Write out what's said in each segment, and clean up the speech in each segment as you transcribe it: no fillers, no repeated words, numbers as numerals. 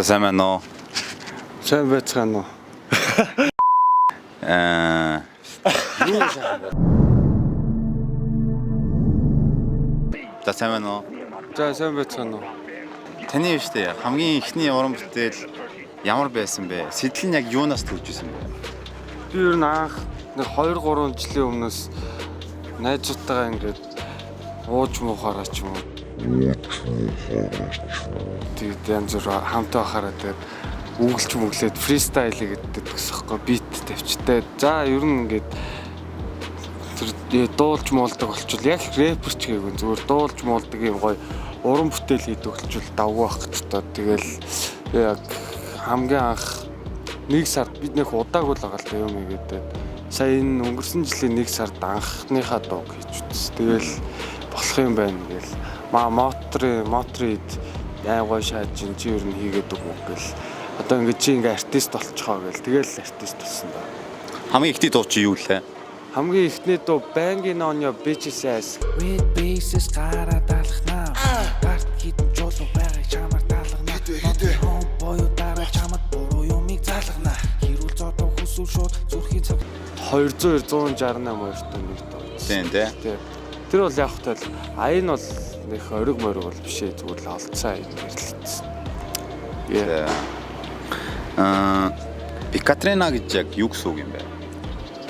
За сайн байна уу? Сайн байцгаана уу? Юу сайхан байна. За сайн байна уу? За сайн байцгаана уу? Таны штэ хамгийн ихний уран бүтээл ямар байсан бэ? Сэтэл нь яг юунаас төрж исэн бэ? Би ер нь анх нэг 2-3 жилийн өмнөөс найзуудтайгаа ингээд ууж муухаараа ч юм уу. Тэгээд янз бүр хамтаа бахаараа тэгээд үгэлж мөглөөд фристайл гэдэг гэсэхгүй бит тавьчтай. За ер нь ингээд тэр дуулж муулдаг болчвол яг рэпер ч гээгүй зүгээр дуулж муулдаг юм гоё уран бүтээл хийдэг болчвол давгүй байх гэж тоо. Тэгэл яг хамгийн анх нэг сард бид нөх удаагүй л байгаа л та юм игээд сая энэ өнгөрсөн жилийн нэг сард анхныхаа дууг хийж үзсэн. Тэгэл болох юм байна гээл мотрид айгоо шааж чи ер нь хийгээд өгөө гэл одоо ингээд чи ингээ артист болчихоо гэл тэгэл артист болсон да. Хамгийн ихний дуу чи юу лээ? Хамгийн ихний дуу Banging on your bitches ass. Red bases гараад алхнаа. Гарт хитэн жолоо байгааг чамаар таалгана. Хом боёо дараа чамд буруу юмыг залгана. Хэрүүл зодоо хүсүү шууд зүрхийн цаг 200-168 хоёртой нэг дуу. Тийм тий. Тэр бол яг хөтөл аян бол нэг ориг мориг бол биш ээ зүгээр л олцсон аян гэрлэлсэн. Екатерина гэж яг юу гэсэн үг юм бэ?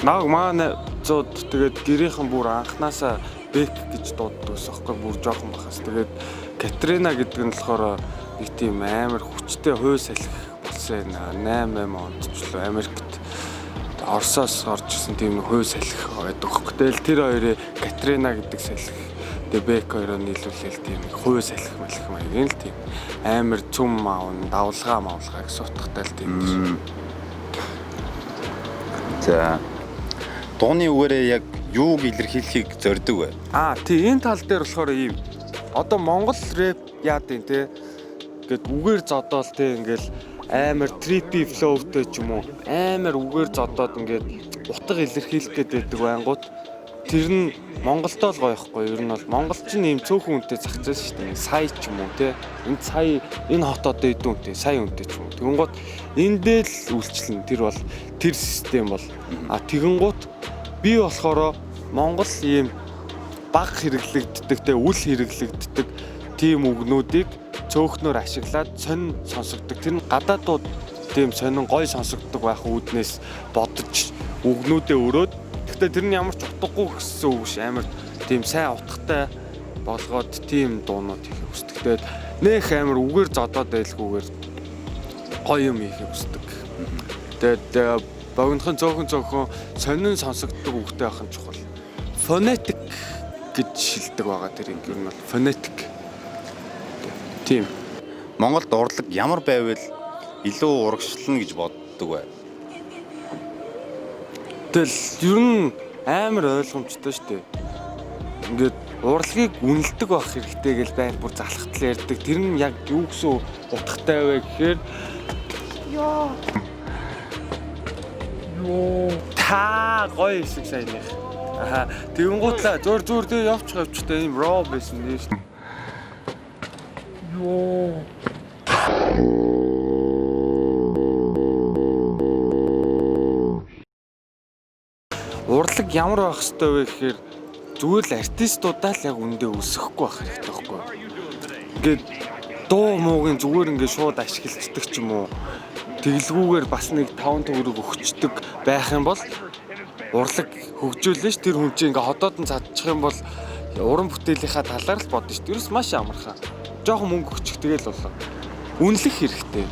Наг маань зууд тэгээд гэрийнхэн бүр анханасаа Бек гэж дууддаг ус аахгүй бүр жоохон бахаас. Тэгээд Катрина гэдэг нь болохоор нэг тийм амар хүчтэй хууль салхи болсон 8 онд ч л Америкт Оросоос орж ирсэн тийм нэг хууль салхи байдаг хөөх. Тэгэл тэр хоёрыг Катрина гэдэг салхи тэгээд Бек хоёроо нийлүүлээл тийм нэг хууль салхи маягийн л тийм амар цөм маавн давлгаа гэсэн утгатай л тийм биш. За дууны үгээрээ яг юуг илэрхийлэхийг зорддог вэ? Тий энэ тал дээр болохоор ийм одоо Монгол рэп яадын те ингээд үгээр зодоол те ингээл амар трипи флоутэй ч юм уу амар үгээр зодоод ингээд утга илэрхийлэх гэдэг байнгут тэр нь Монголдоо л гоёхгүй ер нь бол монголчин ийм цөөхөн үнэтэй зах зээл шүү дээ. Сая ч юм уу те энэ сая энэ хот одоо эдэн үнэтэй сая үнэтэй ч юм уу. Тэгэнгუთ эндээ л үйлчлэн тэр бол тэр систем бол тэгэнгуთ би болохоор Монгол ийм баг хэрэглэгддэг те үл хэрэглэгддэг тийм үгнүүдийг цөөхнөр ашиглаад сонин сонсогддог. Тэр нь гадаадууд тийм сонин гой сонсогддог байх үүднээс бодож үгнүүдээ өрөөд гэхдээ тэр нь ямар ч утгагүй гэсэн үг ш амар тийм сайн утгатай болгоод тийм дуунууд хийх хүсдэг. Тэгээд нэх амар үгээр зодоод байлгүйгээр гоё юм хийх хүсдэг. Тэгээд богинохон цөөхөн сонин сонсогддог үгтэй байх нь чухал. Фонетик гэж шилдэг байгаа тэр юм нь бол фонетик. Тийм. Монголд урлаг ямар байвал илүү урагшлна гэж боддог вэ? Тэгэл ер нь амар ойлгомжтой шүү дээ. Ингээд урлагийг үнэлдэг байх хэрэгтэй гэж байн бүр залхтал ярьдаг. Тэр нь яг юу гэсэн утгатай вэ гэхээр ёо та гоё хэсэг сайных. Тэгэнгуутлаа зөөр дээ явчихтай юм raw байсан дээ шүү. Ёо урлаг ямар байх хэвтэй вэ гэхээр зүгээр л артистуудаа л яг үндэ өсөхгүй байх хэрэгтэй байхгүй. Ингээд дуу муугийн зүгээр ингээд шууд ашигладаг ч юм уу. Тэглгүүгээр бас нэг 5 төгрөг өгчдөг байх юм бол урлаг хөгжөөлнө ш тэр хүн чинь ингээд ходоод нь цадчих юм бол уран бүтээлийнхаа талаар л бодно ш. Тэрс маш амархан. Жохон мөнгө өгчих тэгэл болоо. Үнэлэх хэрэгтэй.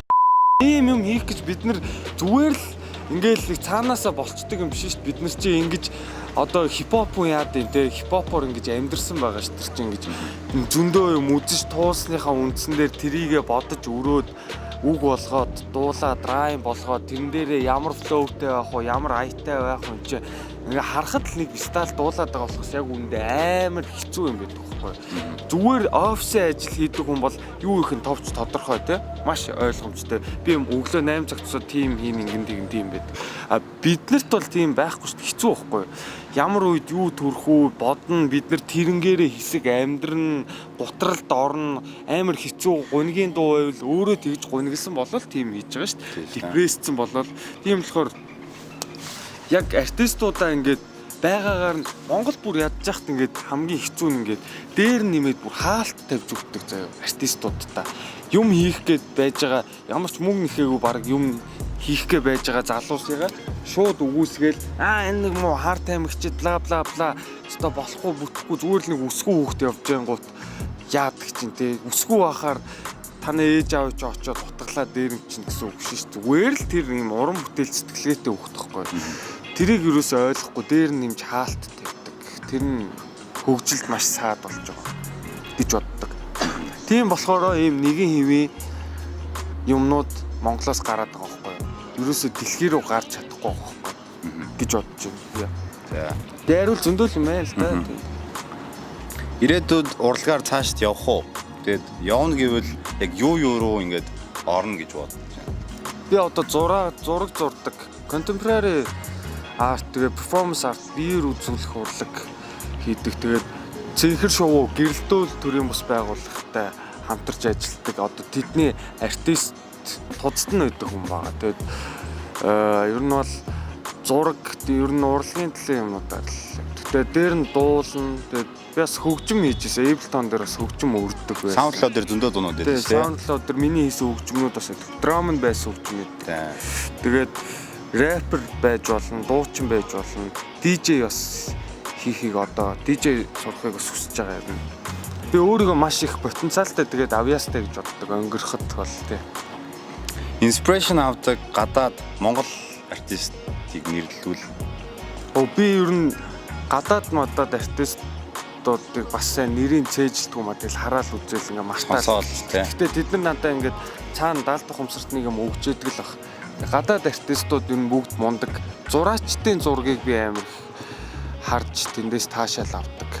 Ийм юм хийх гэж бид нар зүгээр л ингээл цаанаасаа болцдог юм биш шүү дээ. Бид нар чинь ингэж одоо хипхопын яад юм те хипхопоор ингэж амьдэрсэн байгаа шүү. Тэр чинь ингэж зөндөө юм үзэж туусныхаа үндсэн дээр трийгээ бодож өрөөд үг болгоод дуулаад райм болгоод тэрэн дээрээ ямар флоутэй байх вэ, ямар аятай байх вэ чи ингээ харахад л нэг стайл дуулаад байгаа болохоос яг үндэ амар хэцүү юм байдаг. байхгүй. Зүгээр офисын ажил хийдэг хүн бол юу их нь товч тодорхой те. Маш ойлгомжтой. Би өглөө 8 цагт тусаад тим хийн ингэн тийм байдаг. А биднэрт бол тийм байхгүй шүү дээ. Хэцүү байхгүй. Ямар үед юу төрөх үү бодно, бид нар тэрэнгээрээ хэсэг амьдран, гутралд орно, амар хэцүү гунигийн дуу байвал өөрөө тэгж гунигласан болол тийм хийж байгаа шүү дээ. Депрессцэн болол тийм болохоор яг артистуудаа ингээд байгаагаар нь Монгол бүр ядчихт ингээд хамгийн хэцүү нь ингээд дээр нэмээд бүр хаалт тавьж өгдөг заяа артистуудаа. Юм хийх гээд байж байгаа ямар ч мөнгө нэхээгүй баг юм хийхгээ байж байгаа залуусыгаа шууд үгүйсгээл энэ нэг муу хар таймагчд бла бла бла өстой болохгүй бүтэхгүй зүгээр л нэг үсгүй хүүхд явж байгаа гут яадаг чинь те үсгүй бахаар таны ээж аав ч очоод утгалаа дээр юм чинь гэсэн үг шиш зүгээр л тэр юм уран бүтээл сэтгэлгээтэй хүүхд тахгүй. Тэрийг юусоо ойлгохгүй дээр нь нэмж хаалт тавьдаг. Тэр нь хөгжилд маш саад болж байгаа гэж боддог. Тийм болохоор ийм нэгэн хэвийн юмнууд Монголоос гараад байгаа байхгүй юу? Юусоо дэлхий рүү гарч чадахгүй байгаа байхгүй гэж бодож байна. За. Дээрүүл зөндөл юм ээ л да. Ирээдүйд урлагаар цаашд явах уу? Тэгээд явна гэвэл яг юу руу ингээд орно гэж бодож байна. Би одоо зураг зурдаг. Contemporary арт тэгээ performance арт биеэр үзүүлэх урлаг хийдэг. Тэгээд цэнхэр шоу гэрэлтөөл төрийн бус байгууллагатай хамтарч ажилладаг. Одоо тэдний артист туцад нь байдаг хүн байгаа. Тэгээд ер нь бол зураг ер нь урлагийн төлөө юмнуудаар л. Тэгээд дээр нь дуулна. Тэгээд би бас хөгжим хийжсэн. Ableton дээр бас хөгжим өрддөг байсан. SoundCloud дээр зөндөө дуунууд байдаг тийм. SoundCloud дээр миний хийсэн хөгжмнүүд бас drum and bass хөгжмүүд. Тэгээд рэпер байж болно, дуучин байж болно. DJ бас хийхийг одоо DJ сурахыг бас хүсэж байгаа юм. Би өөрийгөө маш их потенциалтай тэгээд авьяастай гэж боддог. Өнгөрөхөд бол тий. Inspiration авдаг гадаад Монгол артистыг нэрлэлвэл би ер нь гадаад модад артистуудыг бас сайн нэрийн цээжилдэг юм а тэгэл хараал үзэл ингээ мартаа. Гэтэ тэд нар надаа ингээд цаана даалдах ухамсарт нэг юм өгч яадаг л баг. Гадаад артистууд ер нь бүгд мундаг. Зураачдын зургийг би амар харж тэндээс таашаал авдаг.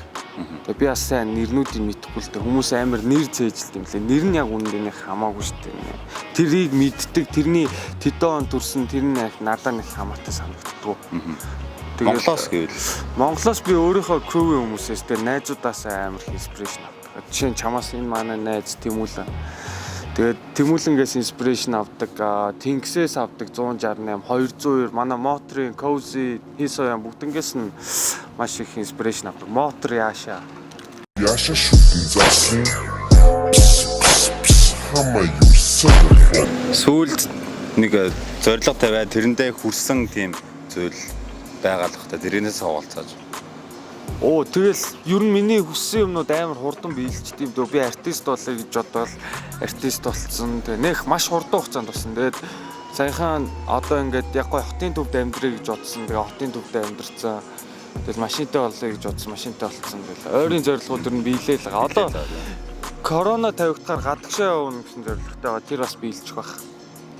Тэгээ би бас сайн нэрнүүдийг мэдэхгүй л дээ. Хүмүүс амар нэр цээжилт юм лээ. Нэр нь яг үнэндээ хамаагүй шүү дээ. Тэрийг мэддэг, тэрний тэдэн он төрсөн тэр нь надад нэг хамаатай санагддаг. Монголоос гэвэл Монголоос би өөрийнхөө crew-ийн хүмүүсээс тэр найзуудаас амар инспирэшн авдаг. Жишээ нь чамаас энэ манай найз Тэмүүлэн. Тэгээд Тэмүүлэнгээс инспирэшн авдаг, Тэнгисээс авдаг 168, 202, манай Мотрийн Cozy, Хисоян бүгднгээс нь маш их инспирэшн авдаг. Мотор яаша. Яаша шүтэн засан. Хамаа юу сая. сүүлд нэг зорилго тавиад тэрэндээ хүрсэн тийм зүйл байгаа л хта тэрнээс хаваалцааж. Тэгэл ер нь миний хүссэн юмнууд амар хурдан биелждэг юм дөө. Би артист болъё гэж бодвол артист болсон. Тэгээ нэх маш хурдан хугацаанд болсон. Тэгээд саяхан одоо ингээд яг гой хотын төвд амьдрэх гэж бодсон. Тэгээ хотын төвд амьдрцсан. Тэгэл машинтай болъё гэж бодсон. Машинтай болсон. Тэгэл ойрын зорилгууд ер нь биелээл байгаа. Одоо корона тавигдахаар гадагшаа явна гэсэн зорилготой байгаа. Тэр бас биелчих байх.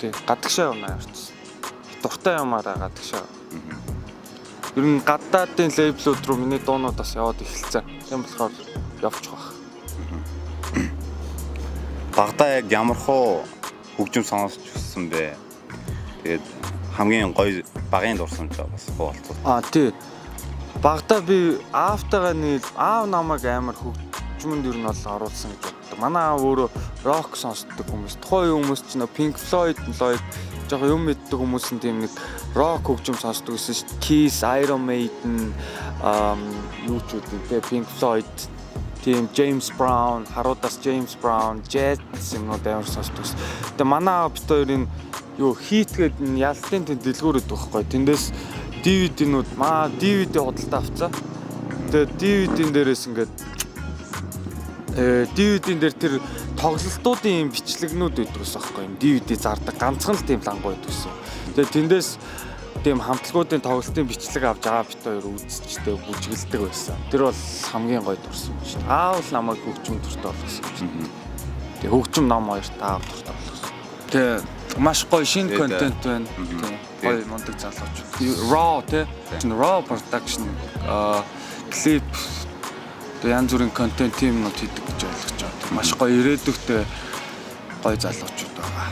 Тий, гадагшаа явна явчихсан. Дуртай юмараа гадагшаа. Ер нь гадаадын лейблүүд рүү миний дуунууд бас яваад эхэлсэн. Тийм болохоор явчих واخ. Багада яг ямархуу хөгжим сонсч өссөн бэ. Тэгээд хамгийн гоё багын дурсамж бас хуваалцвал. Тий. Багада би аавтайгаа аав намайг амар хөгжмөнд ер нь бол оруулсан гэж боддог. Манай аав өөрөө рок сонсдог хүмүүс. Тухайн хүмүүс ч нөө Pink Floyd жоо юм мэддэг хүмүүс нь тийм нэг рок хөгжим сонсдог гэсэн шүү дээ. Kiss, Iron Maiden, юу ч үгүй те Pink Floyd, тийм James Brown, харуудаас James Brown, Jazz юмнууд амар сонсдог. Тэгээ манай аав бит хоёрын юу хийтгээд ялтын тэнд дэлгүүрээд байхгүй. Тэндээс DVD-нүүд DVD худалдаа авцаа. Тэгээ DVD-н дээрээс ингээд DVD-н дээр тэр тоглолтуудын юм бичлэгнүүд байдаг ус аахгүй юм. DVD зардаг ганцхан л тийм лангу байдаг ус. Тэгээ тэндээс тийм хамтлагуудын тоглолтын бичлэг авч байгаа бит хоёр үзчихтэй бүжгэлдэг байсан. Тэр бол хамгийн гоё дурсан юм шиг. Аав л намайг хөгжим төртөд болгосон юм шиг. Тэгээ хөгжим ном хоёрт аав төртөд болгосон. Тэгээ маш гоё шинэ контент байна. Гоё мундаг залууч. Raw те. Raw production клип Тэгээ янз бүрийн контент юмнууд хийдэг гэж ойлгож байна. Маш гоё ирээдүйтэй гоё залуучууд байгаа.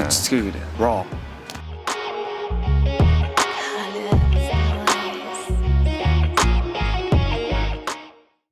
Үцэцгээгээрээ. Raw